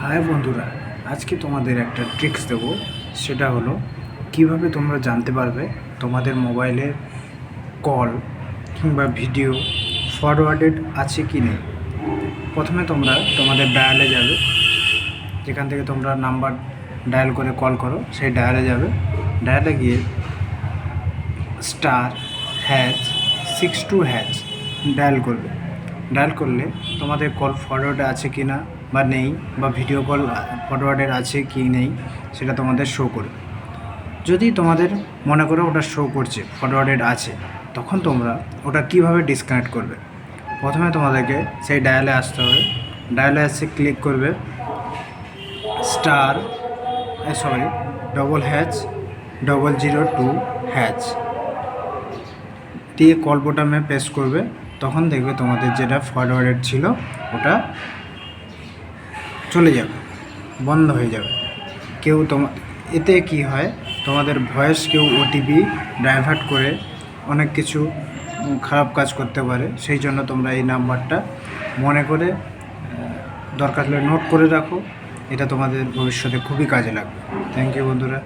High বন্ধুরা, আজকে তোমাদের একটা ট্রিক্স দেবো। সেটা হলো কিভাবে তোমরা জানতে পারবে তোমাদের মোবাইলে কল কিংবা ভিডিও ফরওয়ার্ডেড আছে কি নেই। প্রথমে তোমরা তোমাদের ডায়ালে যাবে, যেখান থেকে তোমরা নাম্বার ডায়াল করে কল করো সেই ডায়ালে যাবে। ডায়ালে গিয়ে *#6 ডায়াল করবে। ডায়াল করলে তোমাদের কল ফরওয়ার্ডে আছে কি না বা নেই, বা ভিডিও কল ফরওয়ার্ডের আছে কি নেই সেটা তোমাদের শো করবে। যদি তোমাদের মনে করো ওটা শো করছে ফরওয়ার্ডেড আছে, তখন তোমরা ওটা কিভাবে ডিসকানেক্ট করবে। প্রথমে তোমাদেরকে সেই ডায়ালে আসতে হবে। ডায়ালে এসে ক্লিক করবে *#0002# দিয়ে কল বোতামে প্রেস করবে। তখন দেখবে তোমাদের যেটা ফরওয়ার্ডেড ছিল ওটা চলে যাবে, বন্ধ হয়ে যাবে। এতে কি হয়, তোমাদের ভয়েস কেউ ওটিপি ডাইভার্ট করে অনেক কিছু খারাপ কাজ করতে পারে। সেই জন্য তোমরা এই নাম্বারটা মনে করে দরকার হলে নোট করে রাখো। এটা তোমাদের ভবিষ্যতে খুবই কাজে লাগবে। থ্যাংক ইউ বন্ধুরা।